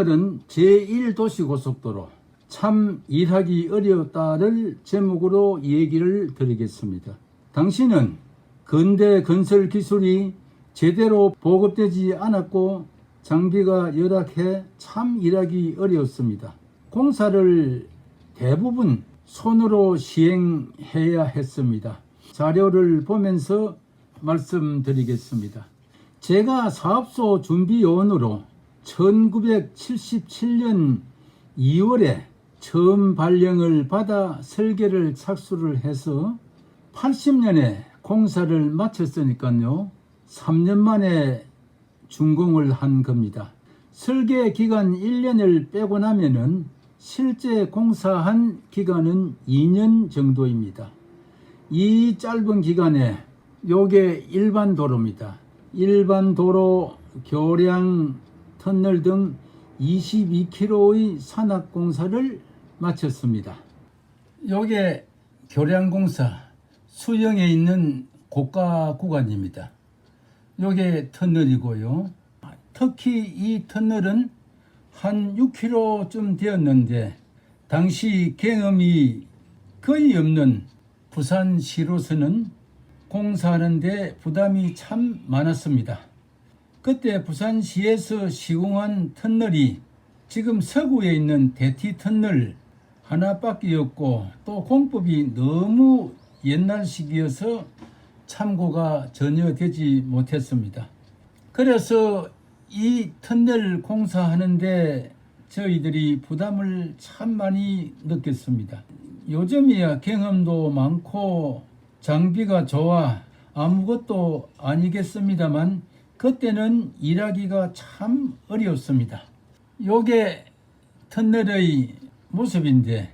오늘은 제1도시고속도로 참 일하기 어려웠다를 제목으로 얘기를 드리겠습니다. 당시는 근대 건설 기술이 제대로 보급되지 않았고 장비가 열악해 참 일하기 어려웠습니다. 공사를 대부분 손으로 시행해야 했습니다. 자료를 보면서 말씀드리겠습니다. 제가 사업소 준비요원으로 1977년 2월에 처음 발령을 받아 설계를 착수를 해서 80년에 공사를 마쳤으니까요. 3년 만에 준공을 한 겁니다. 설계 기간 1년을 빼고 나면은 실제 공사한 기간은 2년 정도입니다. 이 짧은 기간에 요게 일반 도로입니다. 일반 도로, 교량, 터널 등 22km의 산악 공사를 마쳤습니다. 요게 교량 공사, 수영에 있는 고가 구간입니다. 요게 터널이고요. 특히 이 터널은 한 6km쯤 되었는데 당시 경험이 거의 없는 부산시로서는 공사하는데 부담이 참 많았습니다. 그때 부산시에서 시공한 터널이 지금 서구에 있는 대티터널 하나밖에 없고 또 공법이 너무 옛날식이어서 참고가 전혀 되지 못했습니다. 그래서 이 터널 공사하는데 저희들이 부담을 참 많이 느꼈습니다. 요즘이야 경험도 많고 장비가 좋아 아무것도 아니겠습니다만 그때는 일하기가 참 어려웠습니다. 요게 터널의 모습인데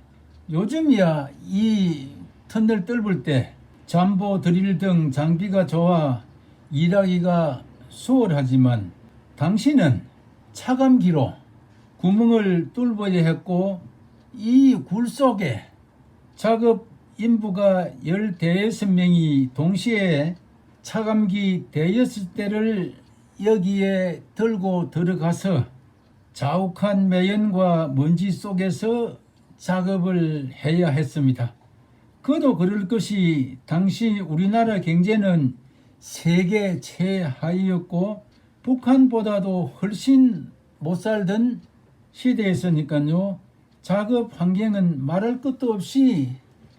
요즘이야 이 터널 뚫을 때 잠보 드릴 등 장비가 좋아 일하기가 수월하지만 당시는 차감기로 구멍을 뚫어야 했고 이 굴 속에 작업 인부가 15명이 동시에 차감기 대여섯 대를 여기에 들고 들어가서 자욱한 매연과 먼지 속에서 작업을 해야 했습니다. 그도 그럴 것이 당시 우리나라 경제는 세계 최하위였고 북한보다도 훨씬 못 살던 시대였으니까요. 작업 환경은 말할 것도 없이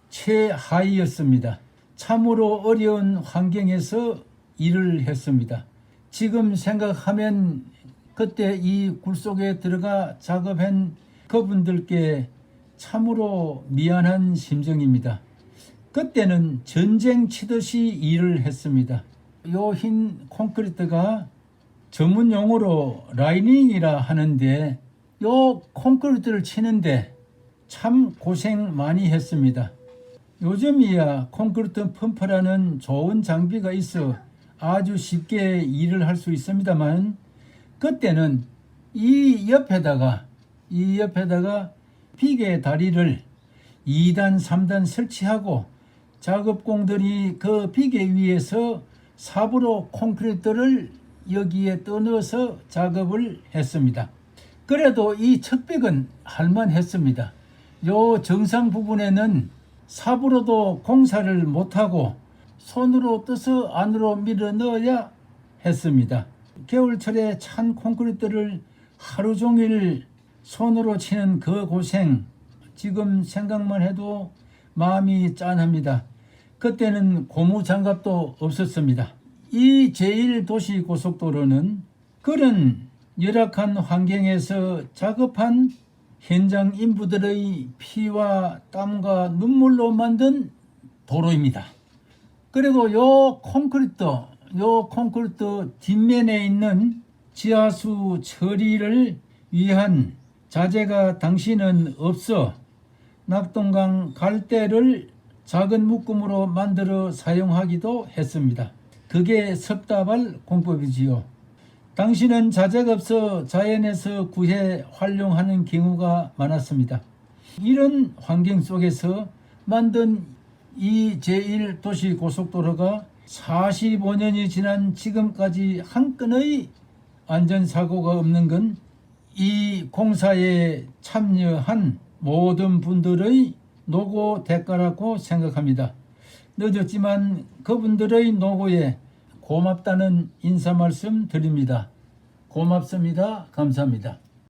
최하위였습니다. 참으로 어려운 환경에서 일을 했습니다. 지금 생각하면 그때 이 굴 속에 들어가 작업한 그분들께 참으로 미안한 심정입니다. 그때는 전쟁 치듯이 일을 했습니다. 요 흰 콘크리트가 전문 용어로 라이닝이라 하는데 요 콘크리트를 치는데 참 고생 많이 했습니다. 요즘이야 콘크리트 펌프라는 좋은 장비가 있어 아주 쉽게 일을 할 수 있습니다만 그때는 이 옆에다가 비계 다리를 2단 3단 설치하고 작업공들이 그 비계 위에서 삽으로 콘크리트를 여기에 떠넣어서 작업을 했습니다. 그래도 이 척벽은 할만했습니다. 요 정상 부분에는 삽으로도 공사를 못하고 손으로 떠서 안으로 밀어 넣어야 했습니다. 겨울철에 찬 콘크리트를 하루 종일 손으로 치는 그 고생 지금 생각만 해도 마음이 짠합니다. 그때는 고무장갑도 없었습니다. 이 제1도시고속도로는 그런 열악한 환경에서 작업한 현장 인부들의 피와 땀과 눈물로 만든 도로입니다. 그리고 요 콘크리트 뒷면에 있는 지하수 처리를 위한 자재가 당시는 없어 낙동강 갈대를 작은 묶음으로 만들어 사용하기도 했습니다. 그게 섭다발 공법이지요. 당시는 자재가 없어 자연에서 구해 활용하는 경우가 많았습니다. 이런 환경 속에서 만든 이 제1도시고속도로가 45년이 지난 지금까지 한 건의 안전사고가 없는 건 이 공사에 참여한 모든 분들의 노고 대가라고 생각합니다. 늦었지만 그분들의 노고에 고맙다는 인사 말씀 드립니다. 고맙습니다. 감사합니다.